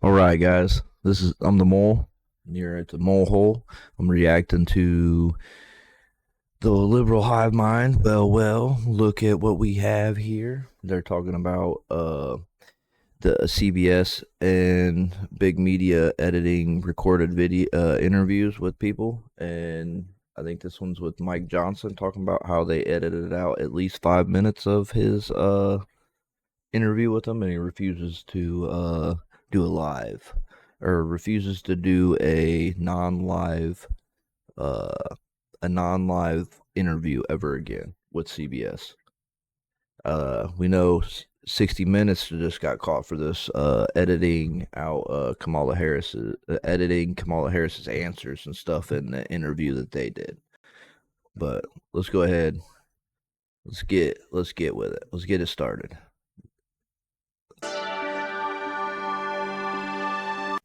All right, guys. I'm the mole. You're at the mole hole. I'm reacting to the liberal hive mind. Well, look at what we have here. They're talking about the CBS and big media editing recorded video interviews with people, and I think this one's with Mike Johnson talking about how they edited out at least 5 minutes of his interview with him, and he refuses to do a live, or refuses to do uh, a non-live interview ever again with CBS. We know 60 Minutes just got caught for this, editing Kamala Harris's answers and stuff in the interview that they did. But let's go ahead. Let's get with it. Let's get it started.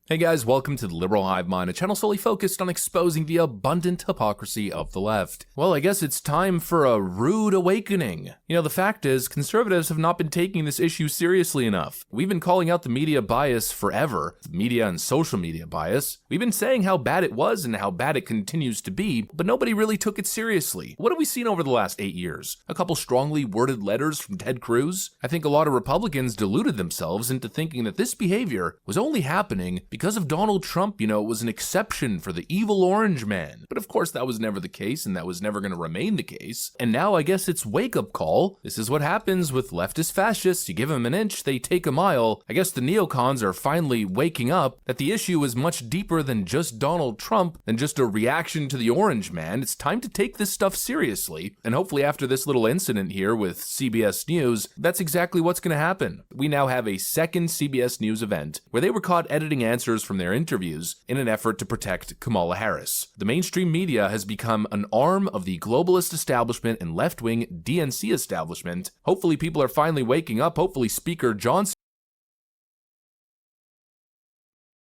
Hey guys, welcome to the Liberal Hive Mind, a channel solely focused on exposing the abundant hypocrisy of the left. Well, I guess it's time for a rude awakening. You know, the fact is, conservatives have not been taking this issue seriously enough. We've been calling out the media bias forever, the media and social media bias. We've been saying how bad it was and how bad it continues to be, but nobody really took it seriously. What have we seen over the last 8 years? A couple strongly worded letters from Ted Cruz? I think a lot of Republicans deluded themselves into thinking that this behavior was only happening because of Donald Trump. You know, it was an exception for the evil orange man. But of course that was never the case, and that was never going to remain the case. And now I guess it's wake-up call. This is what happens with leftist fascists. You give them an inch, they take a mile. I guess the neocons are finally waking up that the issue is much deeper than just Donald Trump, than just a reaction to the orange man. It's time to take this stuff seriously. And hopefully after this little incident here with CBS News, that's exactly what's going to happen. We now have a second CBS News event where they were caught editing answers from their interviews in an effort to protect Kamala Harris. The mainstream media has become an arm of the globalist establishment and left-wing DNC establishment. Hopefully people are finally waking up. Hopefully Speaker Johnson.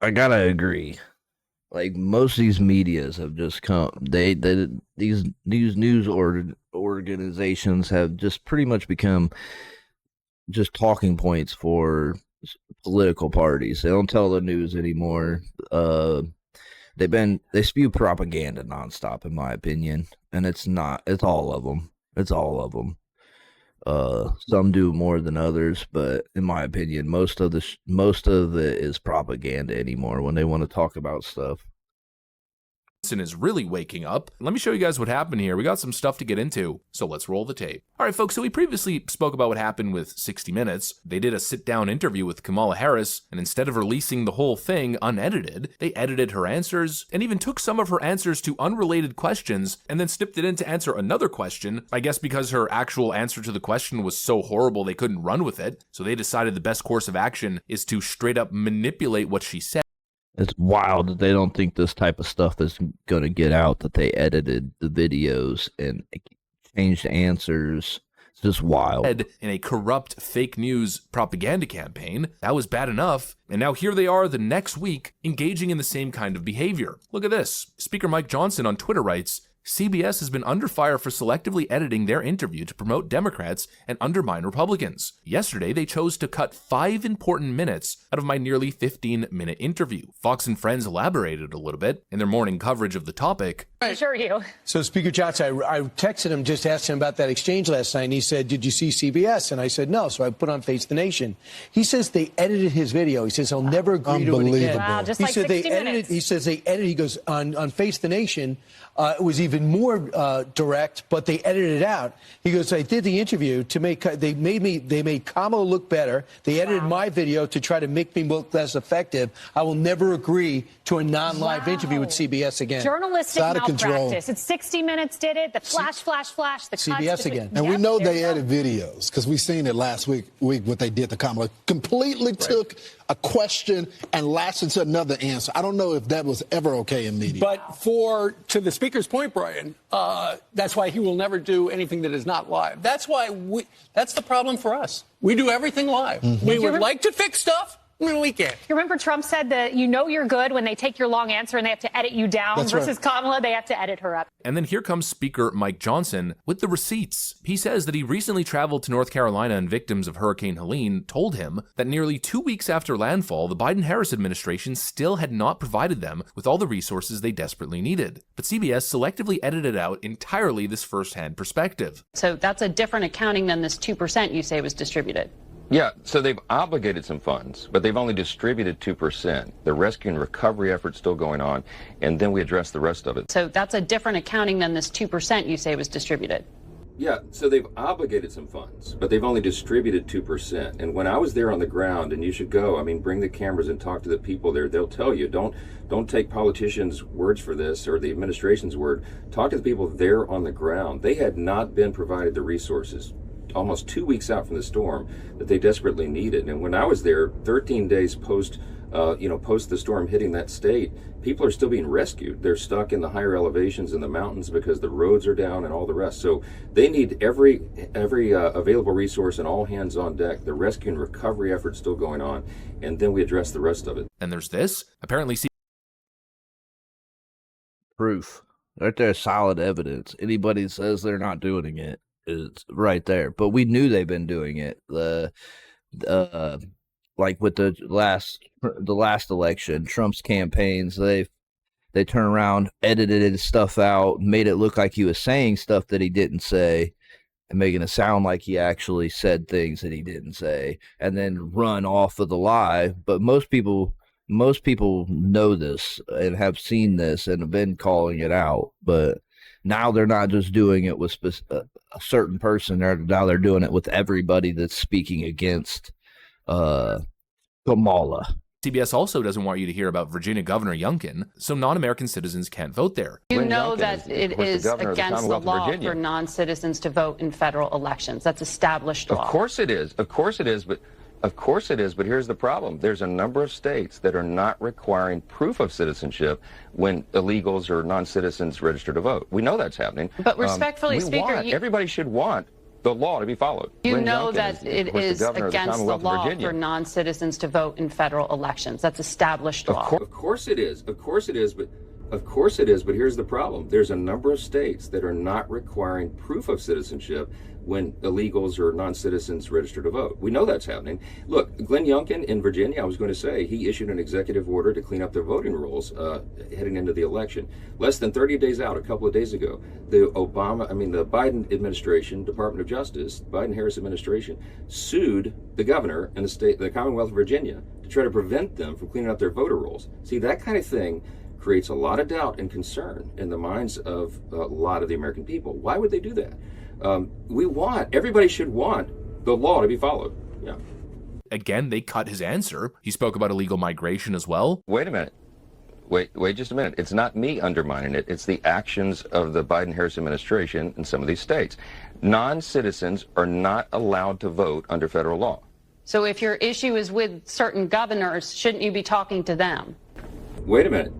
I gotta agree. Like, most of these medias have just come. These news organizations have just pretty much become just talking points for political parties. They don't tell the news anymore. They spew propaganda nonstop, in my opinion, and it's all of them. Some do more than others, but in my opinion, most of it is propaganda anymore when they want to talk about stuff. Is really waking up. Let me show you guys what happened here. We got some stuff to get into, so let's roll the tape. All right, folks, so we previously spoke about what happened with 60 Minutes. They did a sit-down interview with Kamala Harris, and instead of releasing the whole thing unedited, they edited her answers and even took some of her answers to unrelated questions and then snipped it in to answer another question. I guess because her actual answer to the question was so horrible they couldn't run with it, so they decided the best course of action is to straight up manipulate what she said. It's wild that they don't think this type of stuff is going to get out, that they edited the videos and changed answers. It's just wild. In a corrupt fake news propaganda campaign. That was bad enough. And now here they are the next week engaging in the same kind of behavior. Look at this. Speaker Mike Johnson on Twitter writes, CBS has been under fire for selectively editing their interview to promote Democrats and undermine Republicans. Yesterday, they chose to cut 5 important minutes out of my nearly 15-minute interview. Fox and Friends elaborated a little bit in their morning coverage of the topic. Sure you. So, Speaker Johnson, I texted him, just asked him about that exchange last night, and he said, did you see CBS? And I said, no. So I put on Face the Nation. He says they edited his video. He says he'll never agree to it again. Wow, just he like said 60 they edited. minutes. He says they edited. He goes on Face the Nation. It was even more direct, but they edited it out. He goes, I did the interview to make. They made Kamala look better. They edited my video to try to make me look less effective. I will never agree to a non-live interview with CBS again. Journalistic It's out of control. malpractice. It's 60 Minutes did it. The flash. The CBS cuts, again. And we know they edit videos because we seen it last week what they did to Kamala. Completely took a question and lashed into another answer. I don't know if that was ever okay in media. But to the speaker's point, Brian, that's why he will never do anything that is not live. That's the problem for us. We do everything live. We would like to fix stuff, We can't. You remember Trump said that you're good when they take your long answer and they have to edit you down That's versus right. Kamala, they have to edit her up. And then here comes Speaker Mike Johnson with the receipts. He says that he recently traveled to North Carolina and victims of Hurricane Helene told him that nearly 2 weeks after landfall, the Biden-Harris administration still had not provided them with all the resources they desperately needed. But CBS selectively edited out entirely this first-hand perspective. So that's a different accounting than this 2% you say was distributed. Yeah, so they've obligated some funds, but they've only distributed 2%. The rescue and recovery effort's still going on, and then we address the rest of it. So that's a different accounting than this 2% you say was distributed. Yeah, so they've obligated some funds, but they've only distributed 2%. And when I was there on the ground, and you should go, I mean, bring the cameras and talk to the people there. They'll tell you, don't take politicians' words for this or the administration's word. Talk to the people there on the ground. They had not been provided the resources almost 2 weeks out from the storm that they desperately needed. And when I was there, 13 days post the storm hitting that state, people are still being rescued. They're stuck in the higher elevations in the mountains because the roads are down and all the rest. So they need every available resource and all hands on deck. The rescue and recovery effort's still going on, and then we address the rest of it. And there's this. Apparently, Proof. Right there, solid evidence. Anybody that says they're not doing it is right there. But we knew they've been doing it. Like with the last election, Trump's campaigns, they turn around, edited his stuff out, made it look like he was saying stuff that he didn't say, and making it sound like he actually said things that he didn't say, and then run off of the lie. But most people know this and have seen this and have been calling it out. But now they're not just doing it with a certain person. Now they're doing it with everybody that's speaking against Kamala. CBS also doesn't want you to hear about Virginia Governor Youngkin, so non-American citizens can't vote there. You Glenn know Youngkin that is, it is the against the Commonwealth of law Virginia. for non-citizens to vote in federal elections. That's established law. Of course it is. Of course it is. But here's the problem. There's a number of states that are not requiring proof of citizenship when illegals or non-citizens register to vote. We know that's happening. But respectfully, Speaker, everybody should want the law to be followed. You Glenn know Youngkin that it of course, is the governor of the against the Commonwealth of law Virginia. for non-citizens to vote in federal elections. That's established law. Of course it is. Of course it is. But here's the problem. There's a number of states that are not requiring proof of citizenship when illegals or non-citizens register to vote. We know that's happening. Look, Glenn Youngkin in Virginia, I was going to say, he issued an executive order to clean up their voting rolls heading into the election. Less than 30 days out, a couple of days ago, the Biden administration, Department of Justice, Biden-Harris administration, sued the governor and the Commonwealth of Virginia to try to prevent them from cleaning up their voter rolls. See, that kind of thing creates a lot of doubt and concern in the minds of a lot of the American people. Why would they do that? Everybody should want the law to be followed. Yeah. Again, they cut his answer. He spoke about illegal migration as well. Wait a minute. Wait just a minute. It's not me undermining it. It's the actions of the Biden-Harris administration in some of these states. Non-citizens are not allowed to vote under federal law. So if your issue is with certain governors, shouldn't you be talking to them? Wait a minute.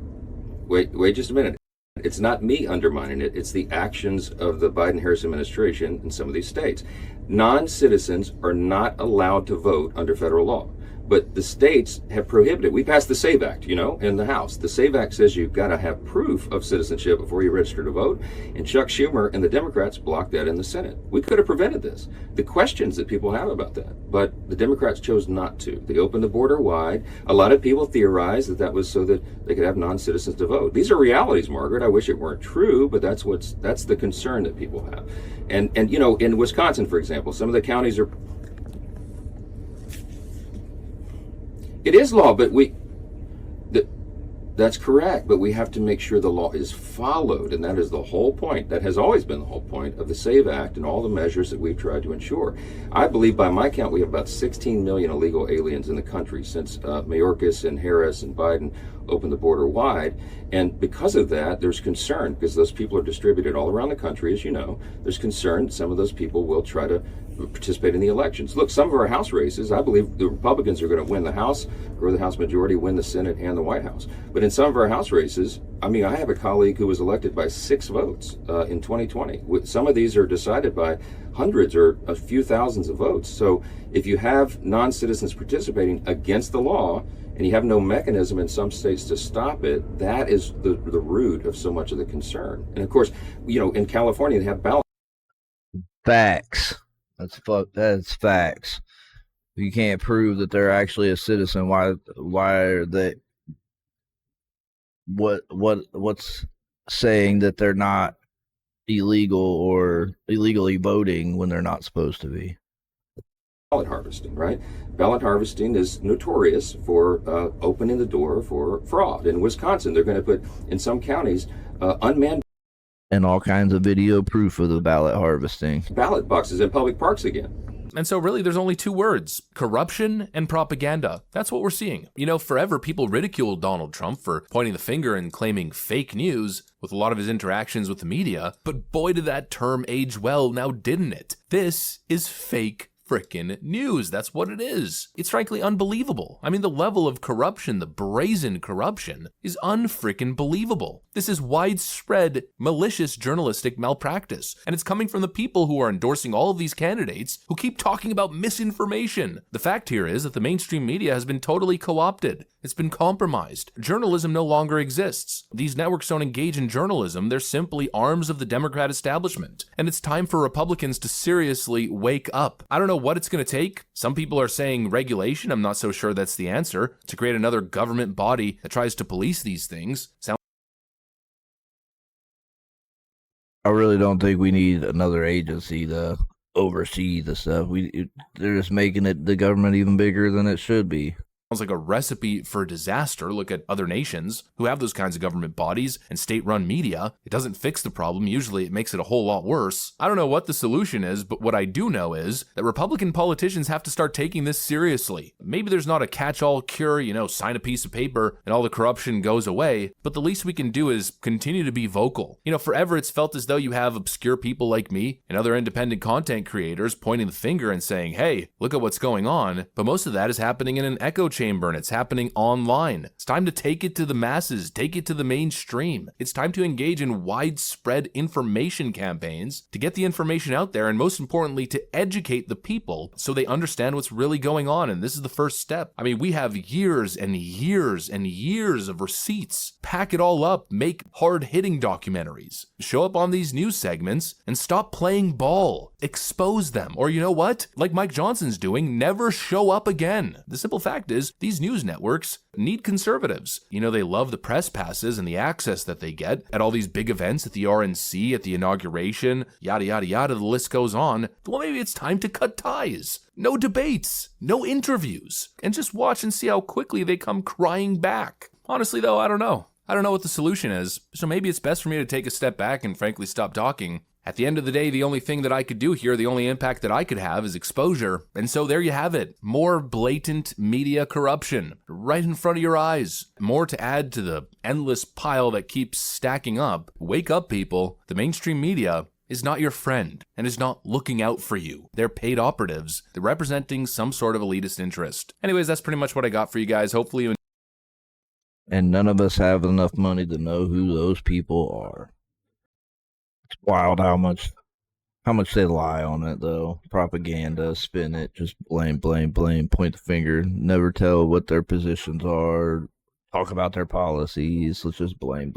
Wait just a minute. It's not me undermining it. It's the actions of the Biden-Harris administration in some of these states. Non-citizens are not allowed to vote under federal law. But the states have prohibited. We passed the SAVE Act, in the House. The SAVE Act says you've got to have proof of citizenship before you register to vote. And Chuck Schumer and the Democrats blocked that in the Senate. We could have prevented this. The questions that people have about that. But the Democrats chose not to. They opened the border wide. A lot of people theorized that was so that they could have non-citizens to vote. These are realities, Margaret. I wish it weren't true, but that's the concern that people have. And in Wisconsin, for example, some of the counties are. It is law, but that's correct, but we have to make sure the law is followed, and that is the whole point. That has always been the whole point of the SAVE Act and all the measures that we've tried to ensure. I believe, by my count, we have about 16 million illegal aliens in the country since Mayorkas and Harris and Biden opened the border wide, and because of that, there's concern, because those people are distributed all around the country, as you know. There's concern some of those people will try to participate in the elections. Look, some of our House races, I believe the Republicans are going to win the House, grow the House majority, win the Senate and the White House. But in some of our House races, I mean, I have a colleague who was elected by 6 votes in 2020. Some of these are decided by hundreds or a few thousands of votes. So if you have non-citizens participating against the law, and you have no mechanism in some states to stop it, that is the root of so much of the concern. And of course, you know, in California, they have ballot. Facts. That's facts. You can't prove that they're actually a citizen. Why are they? What's saying that they're not illegal or illegally voting when they're not supposed to be? Ballot harvesting, right? Ballot harvesting is notorious for opening the door for fraud. In Wisconsin, they're going to put, in some counties, unmanned And all kinds of video proof of the ballot harvesting. ballot boxes in public parks again. And so really there's only 2 words: corruption and propaganda. That's what we're seeing. You know, forever people ridiculed Donald Trump for pointing the finger and claiming fake news with a lot of his interactions with the media, but boy did that term age well, now didn't it? This is fake frickin' news. That's what it is. It's frankly unbelievable. I mean, the level of corruption, the brazen corruption, is unfrickin' believable. This is widespread, malicious journalistic malpractice, and it's coming from the people who are endorsing all of these candidates who keep talking about misinformation. The fact here is that the mainstream media has been totally co-opted. It's been compromised. Journalism no longer exists. These networks don't engage in journalism. They're simply arms of the Democrat establishment. And it's time for Republicans to seriously wake up. I don't know what it's going to take. Some people are saying regulation. I'm not so sure that's the answer. To create another government body that tries to police these things. I really don't think we need another agency to oversee the stuff. They're just making the government even bigger than it should be. Sounds like a recipe for disaster. Look at other nations who have those kinds of government bodies and state-run media. It doesn't fix the problem. Usually it makes it a whole lot worse. I don't know what the solution is, but what I do know is that Republican politicians have to start taking this seriously. Maybe there's not a catch-all cure, sign a piece of paper and all the corruption goes away, but the least we can do is continue to be vocal. Forever it's felt as though you have obscure people like me and other independent content creators pointing the finger and saying, hey, look at what's going on, but most of that is happening in an echo chamber and it's happening online. It's time to take it to the masses, take it to the mainstream. It's time to engage in widespread information campaigns to get the information out there and most importantly to educate the people so they understand what's really going on, and this is the first step. I mean, we have years and years and years of receipts. Pack it all up, make hard-hitting documentaries, show up on these news segments and stop playing ball. Expose them, or you know what? Like Mike Johnson's doing, never show up again. The simple fact is, these news networks need conservatives. They love the press passes and the access that they get at all these big events at the RNC, at the inauguration, yada, yada, yada, the list goes on. Well, maybe it's time to cut ties. No debates, no interviews, and just watch and see how quickly they come crying back. Honestly, though, I don't know. I don't know what the solution is, so maybe it's best for me to take a step back and frankly stop talking. At the end of the day, the only thing that I could do here, the only impact that I could have is exposure. And so there you have it. More blatant media corruption right in front of your eyes. More to add to the endless pile that keeps stacking up. Wake up, people. The mainstream media is not your friend and is not looking out for you. They're paid operatives. They're representing some sort of elitist interest. Anyways, that's pretty much what I got for you guys. Hopefully you And none of us have enough money to know who those people are. It's wild how much they lie on it, though. Propaganda, spin it, just blame, point the finger, never tell what their positions are, talk about their policies. Let's just blame.